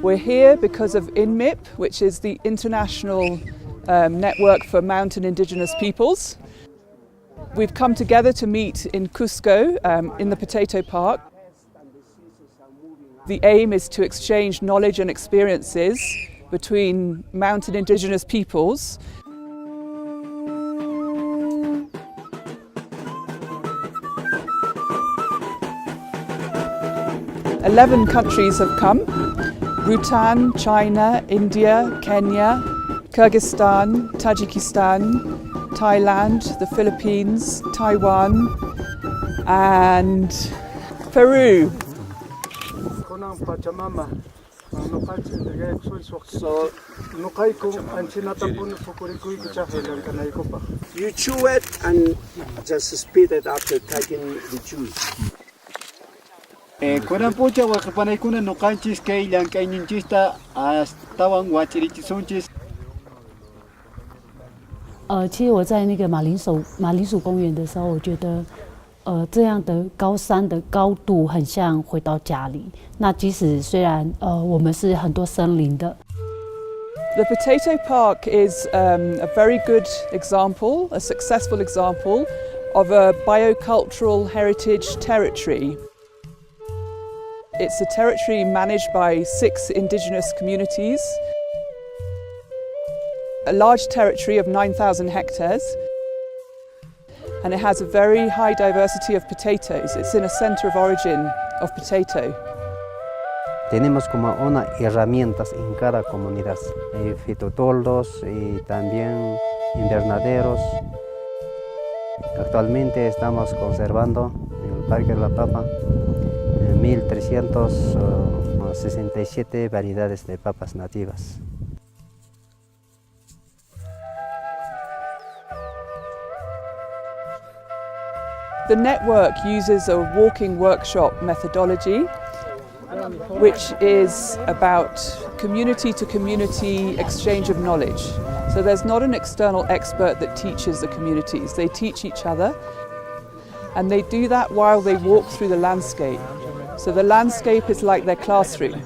We're here because of INMIP, which is the International Network for Mountain Indigenous Peoples. We've come together to meet in Cusco, in the Potato Park. The aim is to exchange knowledge and experiences between mountain indigenous peoples. Eleven countries have come: Bhutan, China, India, Kenya, Kyrgyzstan, Tajikistan, Thailand, the Philippines, Taiwan, and Peru. So you chew it and just spit it after taking the juice.其实我在那个马铃薯公园的时候，我觉得，这样的高山的高度很像回到家里。那即使虽然我们是很多森林的。The Potato Park is a very good example, a successful example of a biocultural heritage territory. It's a territory managed by 6 indigenous communities. A large territory of 9,000 hectares, and it has a very high diversity of potatoes. It's in a center of origin of potato. Tenemos como una herramientas en cada comunidad, fitotoldos y también invernaderos. Actualmente estamos conservando en el Parque de la Papa 1,367 variedades de papas nativas. The network uses a walking workshop methodology, which is about community to community exchange of knowledge. So there's not an external expert that teaches the communities. They teach each other, and they do that while they walk through the landscape. So the landscape is like their classroom.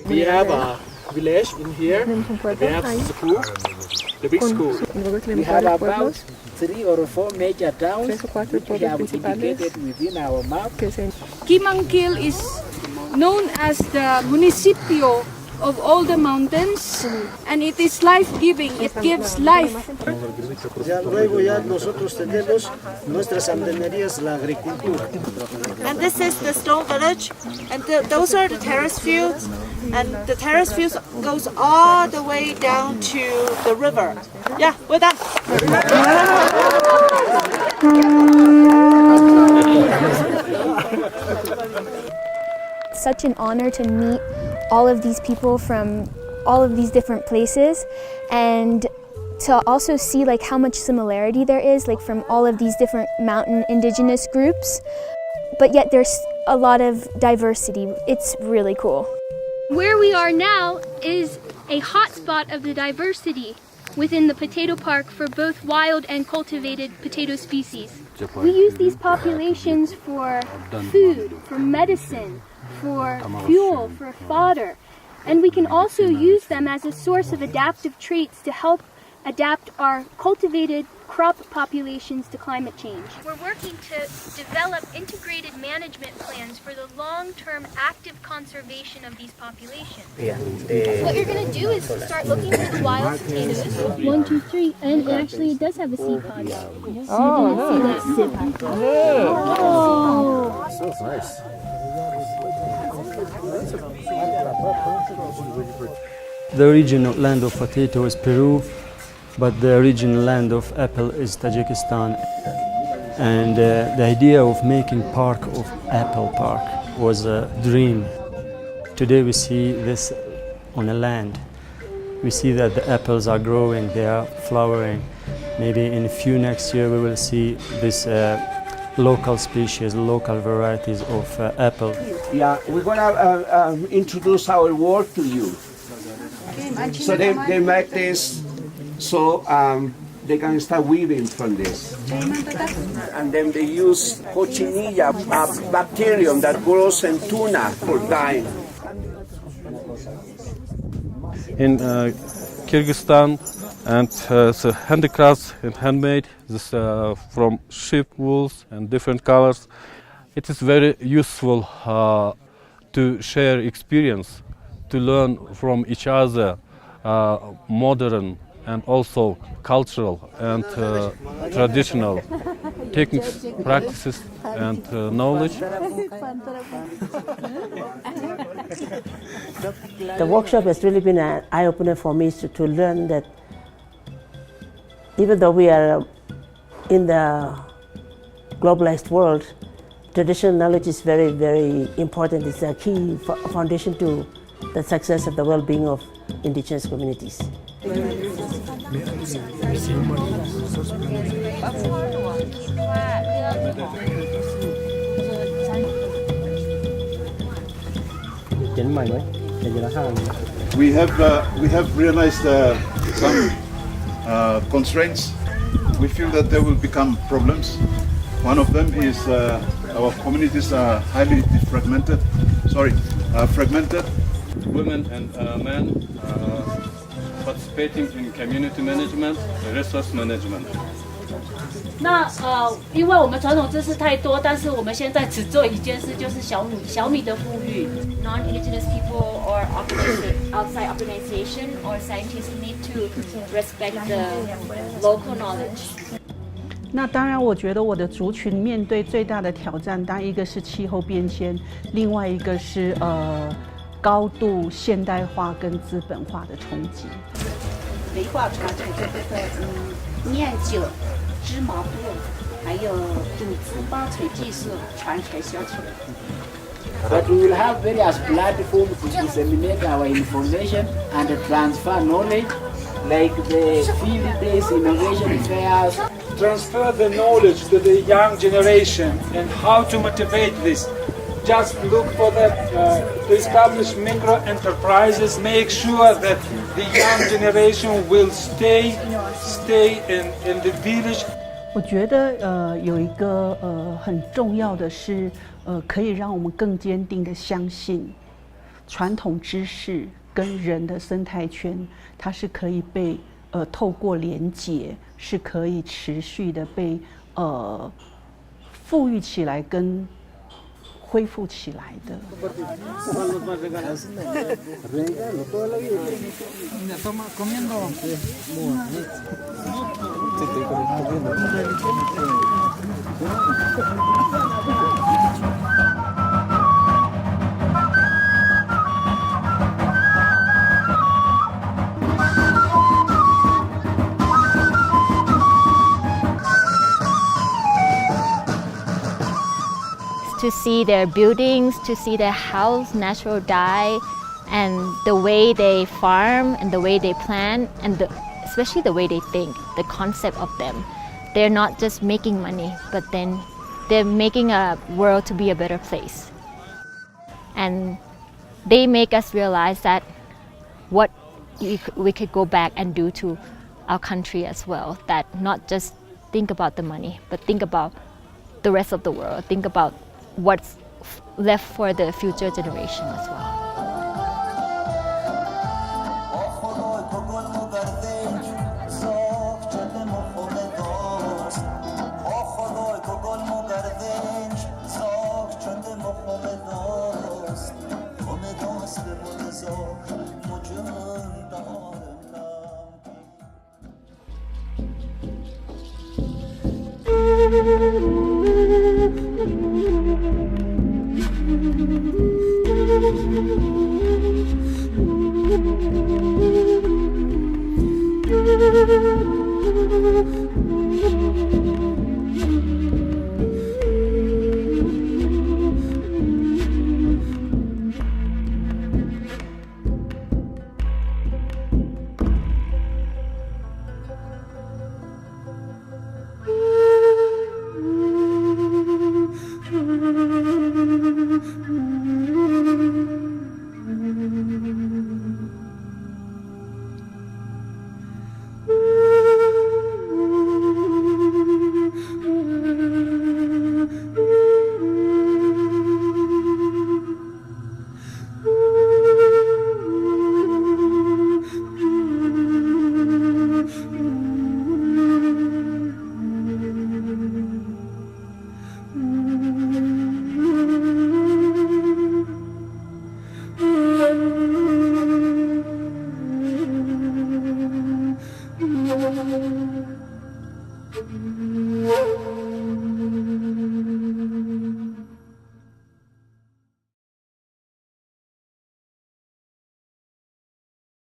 We have a village in here. We have school, the big school. We have about 3 or 4 major towns which we have indicated within our map. Kimangkil is known as the municipio of all the mountains, and it is life-giving. It gives life. Luego ya nosotros tenemos nuestras andenerías, la agricultura. And this is the stone village, and those are the terrace fields, and the terrace fields goes all the way down to the river. Yeah, we're done. Such an honor to meet all of these people from all of these different places, and to also see like how much similarity there is, like from all of these different mountain indigenous groups, but yet there's a lot of diversity. It's really cool. Where we are now is a hotspot of the diversity within the Potato Park for both wild and cultivated potato species. We use these populations for food, for medicine, for fuel, for fodder, and we can also use them as a source of adaptive traits to help adapt our cultivated crop populations to climate change. We're working to develop integrated management plans for the long-term active conservation of these populations. What you're going to do is start looking for the wild potatoes. 1, 2, 3, and actually it does have a seed pod. Oh, That's nice. The original land of potato is Peru, but the original land of apple is Tajikistan. And the idea of making park of apple park was a dream. Today we see this on a land. We see that the apples are growing, they are flowering. Maybe in a few next year we will see this local species, local varieties of apple. Yeah, we're gonna introduce our work to you. So they make this so they can start weaving from this. And then they use cochinilla, a bacterium that grows in tuna for dyeing. in Kyrgyzstan, and so handicrafts and handmade, this from sheep wools and different colors. It is very useful to share experience, to learn from each other modern and also cultural and traditional techniques, practices and knowledge. The workshop has really been an eye-opener for me to learn that even though we are in the globalized world, traditional knowledge is very, very important. It's a key foundation to the success of the well-being of indigenous communities. We have realized some constraints. We feel that there will become problems. One of them is our communities are highly fragmented. Fragmented. Women and men participating in community management, resource management. 那因为我们传统知识太多，但是我们现在只做一件事，就是小米的富裕。Non-indigenous people or outside organization or scientists need to respect the local knowledge. 那当然，我觉得我的族群面对最大的挑战，当然一个是气候变迁，另外一个是高度现代化跟资本化的冲击。文化传承这部分，酿酒、织麻布，还有组织包材技术传承下去。But we will have various platforms to disseminate our information and transfer knowledge, like the field days, innovation fairs. Transfer the knowledge to the young generation and how to motivate this. Just look for that to establish micro enterprises, make sure that the young generation will stay in the village. 我觉得有一个很重要的是可以让我们更坚定的相信传统知识跟人的生态圈，它是可以被透过连结是可以持续的被富裕起来跟恢复起来的。To see their buildings, to see their house, natural dye, and the way they farm and the way they plant, and especially the way they think, the concept of them. They're not just making money, but then they're making a world to be a better place. And they make us realize that what we could go back and do to our country as well, that not just think about the money, but think about the rest of the world, think about what's left for the future generation as well.